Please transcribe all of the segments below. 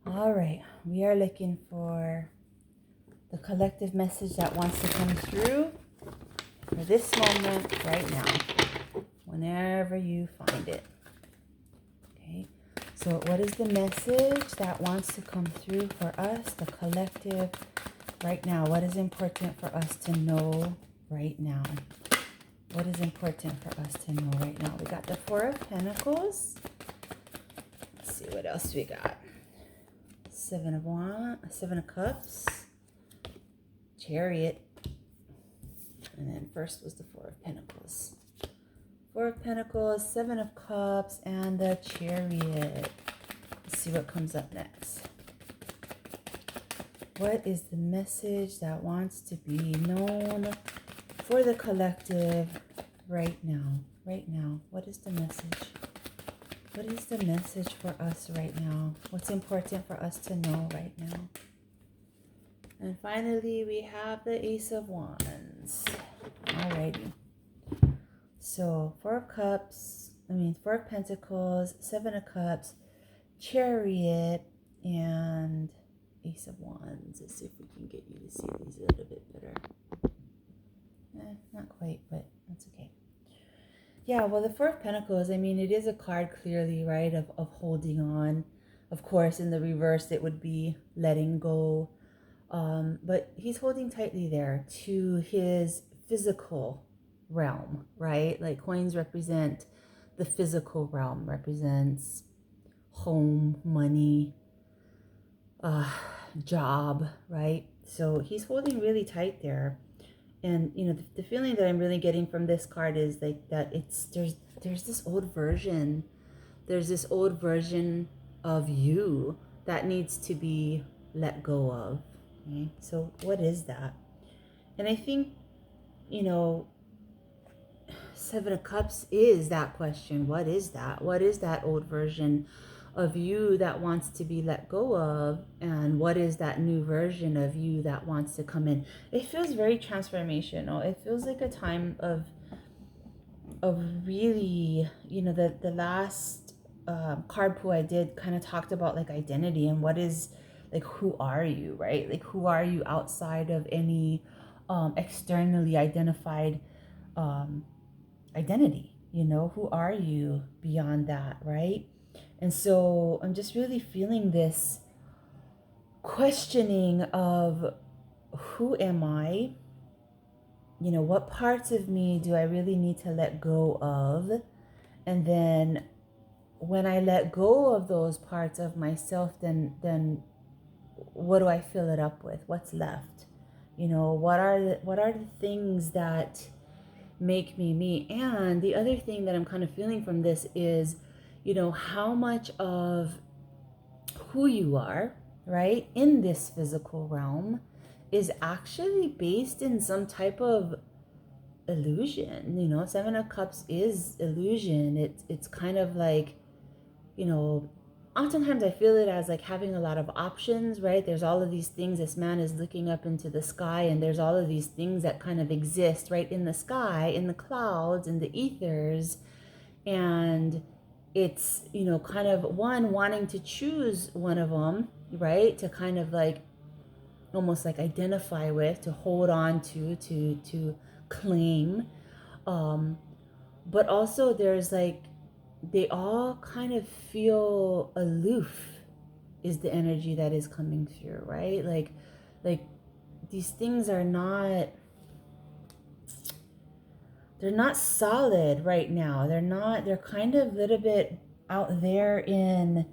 All right, we are looking for the collective message that wants to come through for this moment right now, whenever you find it. Okay, so what is the message that wants to come through for us, the collective, right now? What is important for us to know right now? What is important for us to know right now? We got the Four of Pentacles. Let's see what else we got. Seven of Cups, Chariot, and then first was the Four of Pentacles. Four of Pentacles, Seven of Cups, and the Chariot. Let's see what comes up next. What is the message that wants to be known for the collective right now? Right now, what is the message? What is the message for us right now? What's important for us to know right now? And finally, we have the Ace of Wands. Alrighty. So, Four of Pentacles, Seven of Cups, Chariot, and Ace of Wands. Let's see if we can get you to see these a little bit better. Not quite, but that's okay. Yeah, well, the Four of Pentacles, it is a card clearly, right, of holding on. Of course, in the reverse, it would be letting go. But he's holding tightly there to his physical realm, right? Like coins represent the physical realm, represents home, money, job, right? So he's holding really tight there. And the feeling that I'm really getting from this card is like that there's this old version. There's this old version of you that needs to be let go of. Okay? So what is that? And I think, Seven of Cups is that question. What is that? What is that old version of you that wants to be let go of? And what is that new version of you that wants to come in? It feels very transformational. It feels like a time of really, the last card pull I did kind of talked about like identity and what is, like, who are you, right? Like, who are you outside of any externally identified identity? Who are you beyond that, right? And so I'm just really feeling this questioning of who am I? What parts of me do I really need to let go of? And then when I let go of those parts of myself, then what do I fill it up with? What's left? What are the things that make me me? And the other thing that I'm kind of feeling from this is, how much of who you are, right, in this physical realm is actually based in some type of illusion. Seven of Cups is illusion. It's kind of like, oftentimes I feel it as like having a lot of options, right? There's all of these things. This man is looking up into the sky, and there's all of these things that kind of exist right in the sky, in the clouds, in the ethers. And it's, kind of one wanting to choose one of them, right? To kind of like almost like identify with, to hold on to claim. But also there's like, they all kind of feel aloof is the energy that is coming through, right? Like these things are not, they're not solid right now. They're kind of a little bit out there in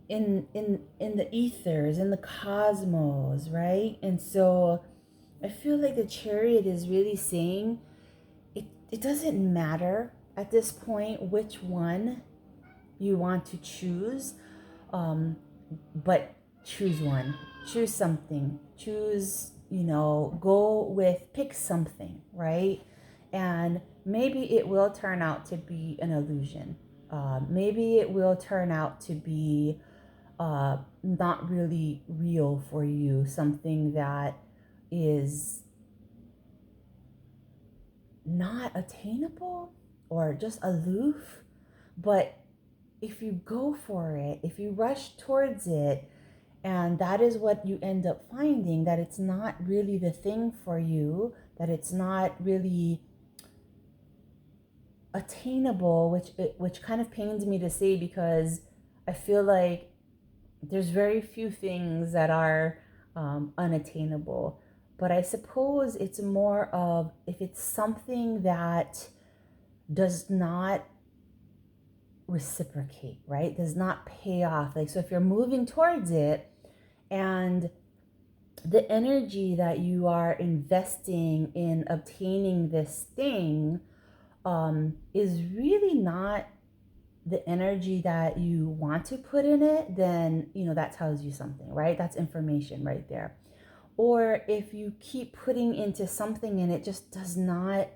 the ethers, in the cosmos, right? And so I feel like the Chariot is really saying it doesn't matter at this point which one you want to choose, but choose one, choose something, choose, go with, pick something, right? And maybe it will turn out to be an illusion. Maybe it will turn out to be not really real for you, something that is not attainable or just aloof, but if you go for it, if you rush towards it, and that is what you end up finding, that it's not really the thing for you, that it's not really attainable, which kind of pains me to say, because I feel like there's very few things that are unattainable. But I suppose it's more of, if it's something that does not reciprocate, right? Does not pay off. Like, so if you're moving towards it and the energy that you are investing in obtaining this thing is really not the energy that you want to put in it, then, that tells you something, right? That's information right there. Or if you keep putting into something and it just does not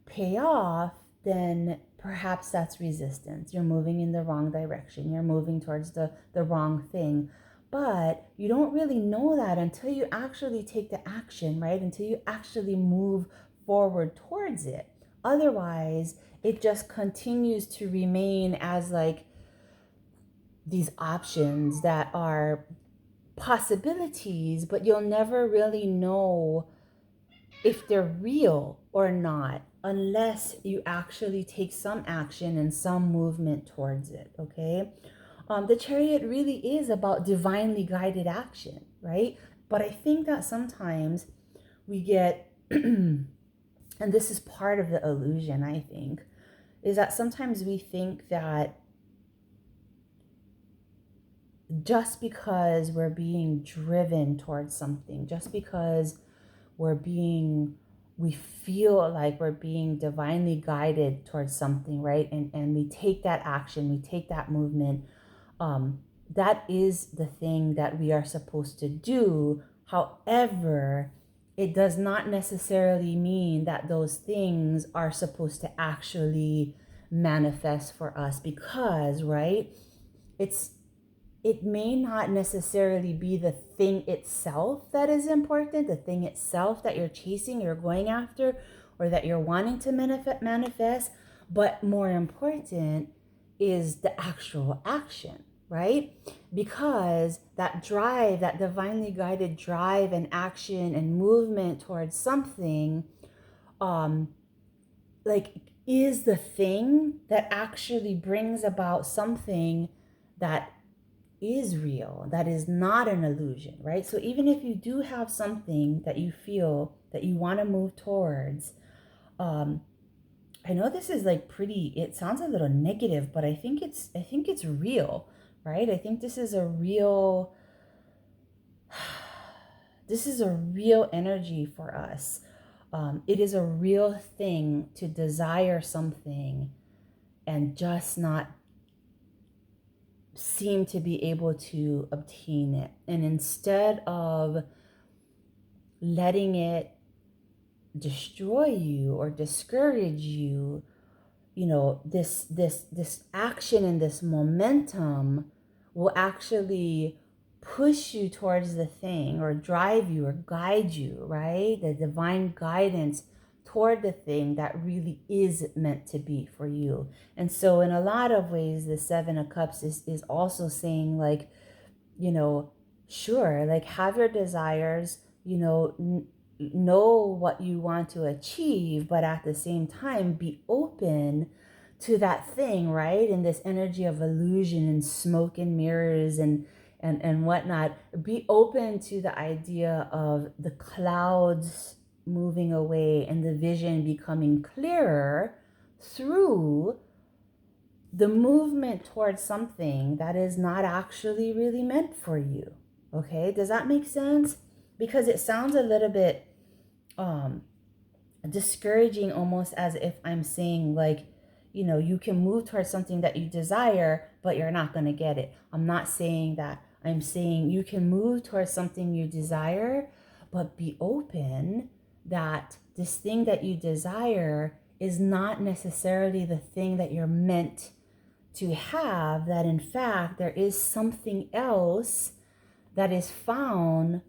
pay off, then perhaps that's resistance. You're moving in the wrong direction. You're moving towards the wrong thing. But you don't really know that until you actually take the action, right? Until you actually move forward towards it. Otherwise, it just continues to remain as like these options that are possibilities, but you'll never really know if they're real or not unless you actually take some action and some movement towards it, okay? The Chariot really is about divinely guided action, right? But I think that sometimes we get, and this is part of the illusion, I think, is that sometimes we think that just because we're being driven towards something, just because we feel like we're being divinely guided towards something, right? And we take that action, we take that movement. That is the thing that we are supposed to do. However, it does not necessarily mean that those things are supposed to actually manifest for us, because, right, it may not necessarily be the thing itself that is important, the thing itself that you're chasing, you're going after, or that you're wanting to manifest, but more important is the actual action, right? Because that drive, that divinely guided drive and action and movement towards something, like, is the thing that actually brings about something that is real, that is not an illusion, right? So even if you do have something that you feel that you want to move towards, I know this is like pretty, it sounds a little negative, but I think it's real, right? I think this is a real energy for us. It is a real thing to desire something and just not seem to be able to obtain it. And instead of letting it destroy you or discourage you, this action and this momentum will actually push you towards the thing, or drive you or guide you, right? The divine guidance toward the thing that really is meant to be for you. And so in a lot of ways, the Seven of Cups is also saying, like, sure, like, have your desires, know what you want to achieve, but at the same time be open to that thing, right? In this energy of illusion and smoke and mirrors and whatnot, be open to the idea of the clouds moving away and the vision becoming clearer through the movement towards something that is not actually really meant for you. Okay, does that make sense? Because it sounds a little bit discouraging, almost as if I'm saying, like, you can move towards something that you desire, but you're not going to get it. I'm not saying that. I'm saying you can move towards something you desire, but be open that this thing that you desire is not necessarily the thing that you're meant to have, that in fact there is something else that is found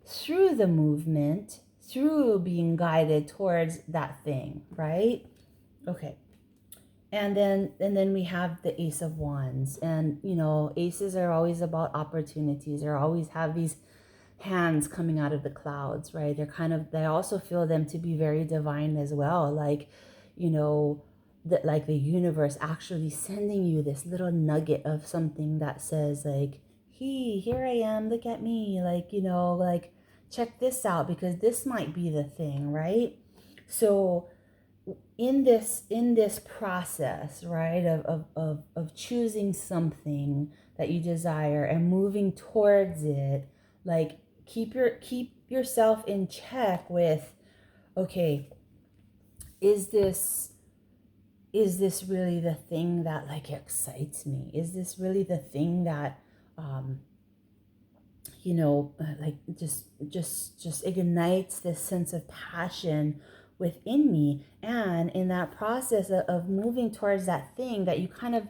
through the movement, through being guided towards that thing, right? Okay. And then we have the Ace of Wands. And aces are always about opportunities. They always have these hands coming out of the clouds, right? They also feel them to be very divine as well, like, that, like, the universe actually sending you this little nugget of something that says, like, here I am, look at me, like, like, check this out, because this might be the thing, right? So in this process, right, of choosing something that you desire and moving towards it, like, keep yourself in check with, okay, is this really the thing that, like, excites me? Is this really the thing that, um like, just ignites this sense of passion within me? And in that process of moving towards that thing that you kind of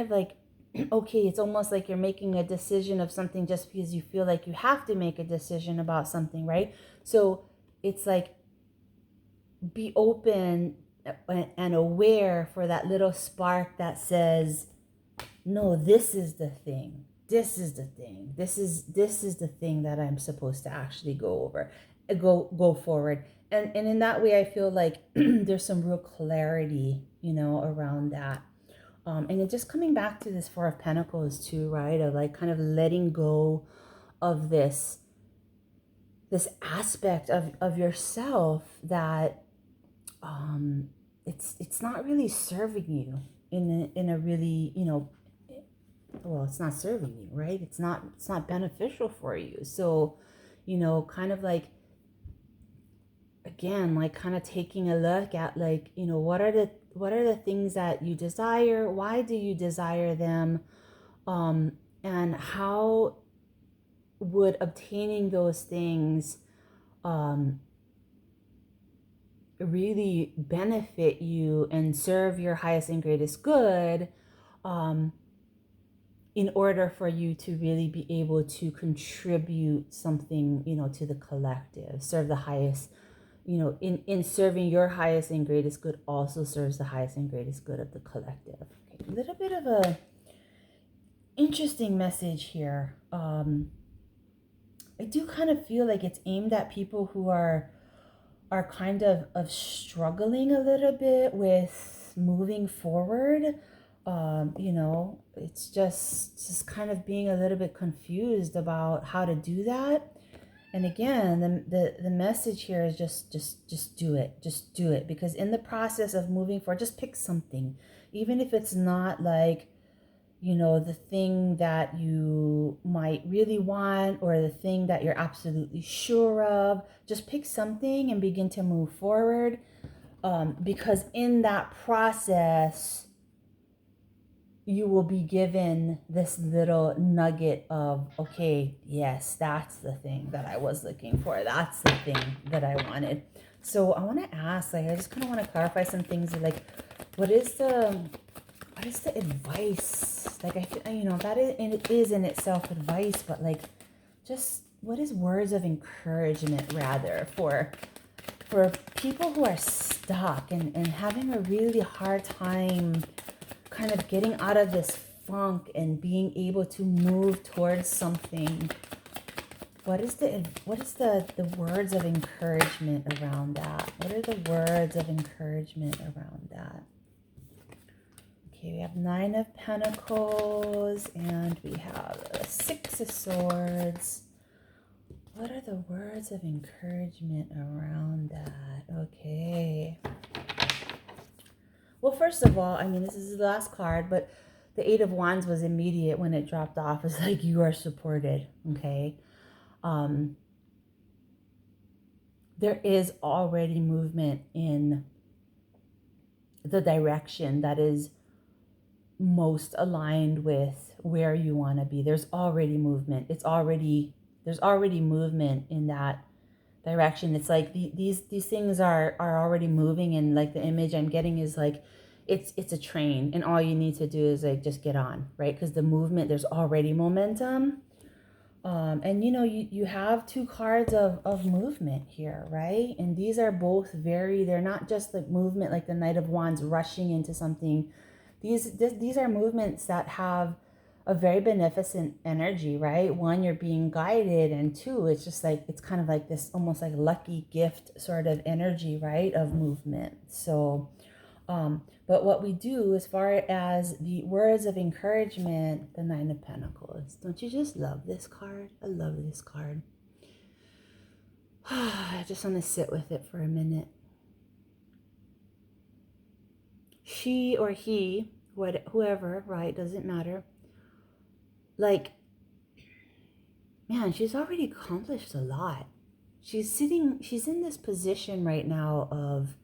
like, okay, it's almost like you're making a decision of something just because you feel like you have to make a decision about something, right? So it's like, be open and aware for that little spark that says, no, this is the thing. This is the thing. This is the thing that I'm supposed to actually go forward. And in that way, I feel like there's some real clarity, around that. And then just coming back to this Four of Pentacles too, right? Of, like, kind of letting go of this aspect of yourself that, um it's not really serving you in a really, well, it's not serving you, right? It's not beneficial for you. So, kind of like, again, like, kind of taking a look at, like, what are the things that you desire? Why do you desire them? And how would obtaining those things really benefit you and serve your highest and greatest good, in order for you to really be able to contribute something, to the collective, serve the highest, in serving your highest and greatest good, also serves the highest and greatest good of the collective. Okay, a little bit of a interesting message here. I do kind of feel like it's aimed at people who are kind of struggling a little bit with moving forward. It's just kind of being a little bit confused about how to do that. And again, the message here is just do it. Just do it. Because in the process of moving forward, just pick something. Even if it's not like, the thing that you might really want, or the thing that you're absolutely sure of, just pick something and begin to move forward. Because in that process, you will be given this little nugget of, okay, yes, that's the thing that I was looking for. That's the thing that I wanted. So I want to ask, like, I just kind of want to clarify some things. Like, what is the advice? Like, I feel, that is, and it is in itself advice, but, like, just what is words of encouragement, rather, for people who are stuck and having a really hard time kind of getting out of this funk and being able to move towards something? What is the words of encouragement around that? What are the words of encouragement around that? Okay, we have Nine of Pentacles and we have Six of Swords. What are the words of encouragement around that? Okay. Well, first of all, I mean, this is the last card, but the Eight of Wands was immediate when it dropped off. It's like, you are supported, okay? There is already movement in the direction that is most aligned with where you want to be. There's already movement. There's already movement in that direction. It's like these things are already moving, and, like, the image I'm getting is like it's a train, and all you need to do is, like, just get on, right? Because the movement, there's already momentum. And you have two cards of movement here, right? And these are both they're not just like movement like the Knight of Wands rushing into something. These are movements that have a very beneficent energy, right? One, you're being guided, and two, it's just like it's kind of like this almost like lucky gift sort of energy, right? Of movement. So but what we do as far as the words of encouragement, the Nine of Pentacles. Don't you just love this card? I love this card. I just want to sit with it for a minute. She or he, whoever, right? Doesn't matter. Like, man, she's already accomplished a lot. She's in this position right now of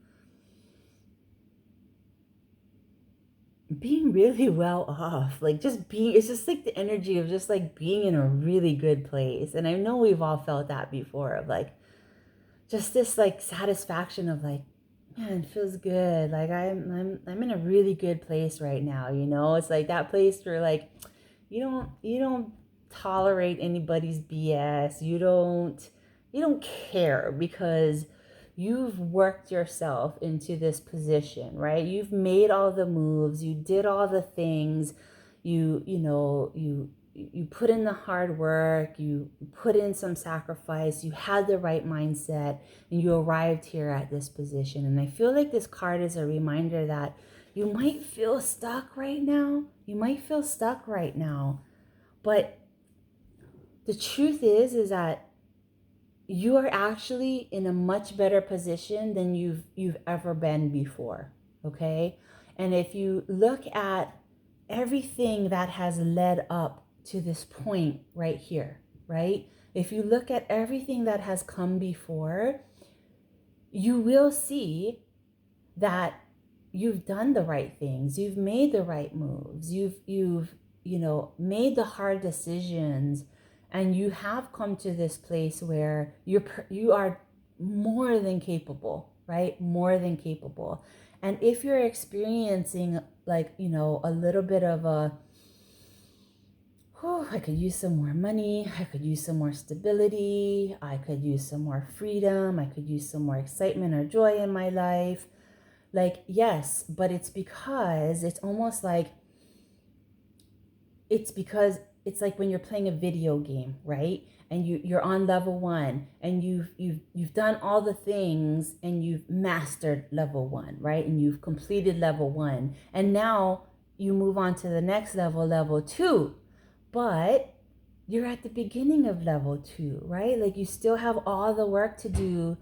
being really well off, like it's just like the energy of just like being in a really good place. And I know we've all felt that before, of like just this like satisfaction of like, man, it feels good, like I'm in a really good place right now. It's like that place where like you don't tolerate anybody's BS. You don't care because you've worked yourself into this position, right? You've made all the moves, you did all the things, you put in the hard work, you put in some sacrifice, you had the right mindset, and you arrived here at this position. And I feel like this card is a reminder that you might feel stuck right now. But the truth is that you are actually in a much better position than you've ever been before, okay? And if you look at everything that has led up to this point right here, right? If you look at everything that has come before, you will see that you've done the right things, you've made the right moves, you've made the hard decisions, and you have come to this place where you are more than capable, right? More than capable. And if you're experiencing like, a little bit of I could use some more money, I could use some more stability, I could use some more freedom, I could use some more excitement or joy in my life. Like, yes, but it's because it's almost like it's like when you're playing a video game, right? And you're on level 1, and you've done all the things, and you've mastered level 1, right? And you've completed level 1, and now you move on to the next level, level 2, but you're at the beginning of level 2, right? Like you still have all the work to do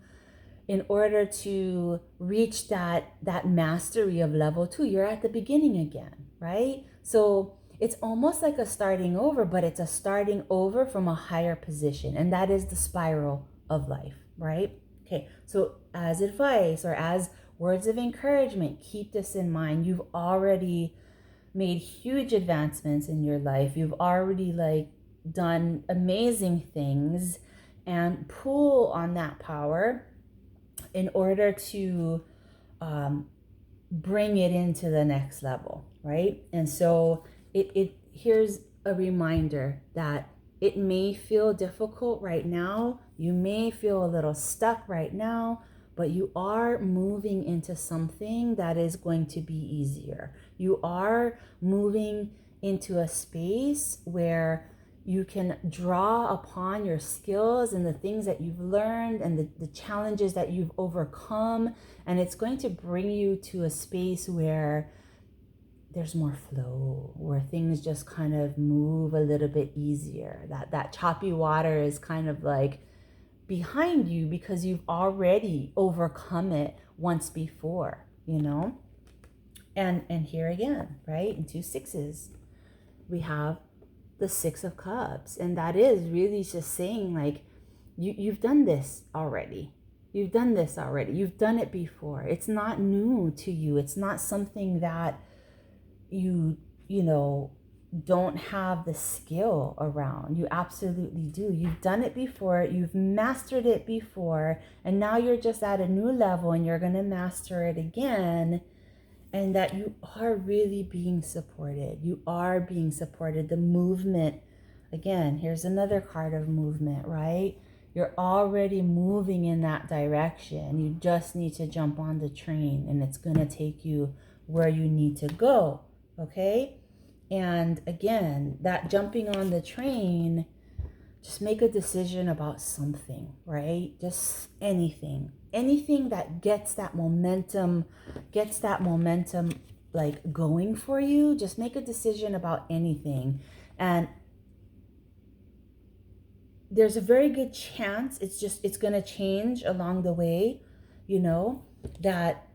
in order to reach that mastery of level 2. You're at the beginning again, right? So it's almost like a starting over, but it's a starting over from a higher position, and that is the spiral of life, right? Okay, so as advice or as words of encouragement, keep this in mind. You've already made huge advancements in your life. You've already like done amazing things, and pull on that power in order to bring it into the next level, right? And so here's a reminder that it may feel difficult right now. You may feel a little stuck right now, but you are moving into something that is going to be easier. You are moving into a space where you can draw upon your skills and the things that you've learned and the challenges that you've overcome. And it's going to bring you to a space where there's more flow, where things just kind of move a little bit easier. That choppy water is kind of like behind you because you've already overcome it once before, And here again, right? In 2 6s, we have the 6 of Cups. And that is really just saying like, you've done this already. You've done this already. You've done it before. It's not new to you. It's not something that you don't have the skill around. You absolutely do. You've done it before. You've mastered it before. And now you're just at a new level and you're going to master it again. And that you are really being supported. You are being supported. The movement Again, here's another card of movement, right? You're already moving in that direction. You just need to jump on the train and it's going to take you where you need to go, okay? And again, that jumping on the train, just make a decision about something, right? Just anything. Anything that gets that momentum like going for you. Just make a decision about anything. And there's a very good chance it's going to change along the way, that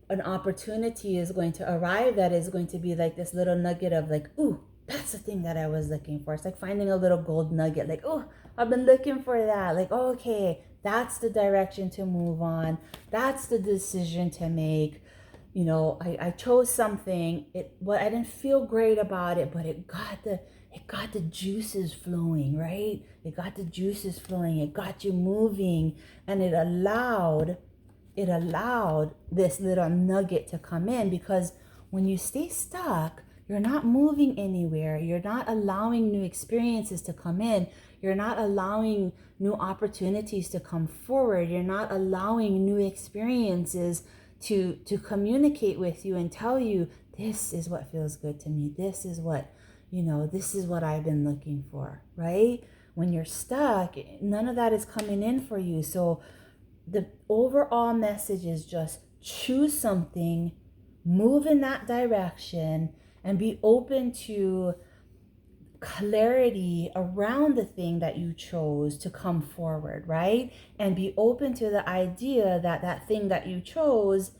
an opportunity is going to arrive that is going to be like this little nugget of like, ooh, that's the thing that I was looking for. It's like finding a little gold nugget, like, oh, I've been looking for that. Like, oh, okay, that's the direction to move on. That's the decision to make. I chose something. I didn't feel great about it, but it got the juices flowing, right? It got the juices flowing. It got you moving, and it allowed this little nugget to come in, because when you stay stuck, you're not moving anywhere. You're not allowing new experiences to come in. You're not allowing new opportunities to come forward. You're not allowing new experiences to communicate with you and tell you, this is what feels good to me. This is what I've been looking for, right? When you're stuck, none of that is coming in for you. So the overall message is just choose something, move in that direction, and be open to clarity around the thing that you chose to come forward, right? And be open to the idea that that thing that you chose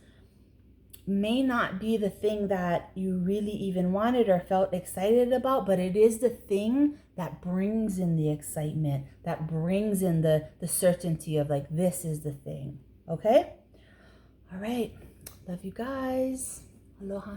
may not be the thing that you really even wanted or felt excited about, but it is the thing that brings in the excitement, that brings in the certainty of like, this is the thing. Okay? All right. Love you guys. Aloha.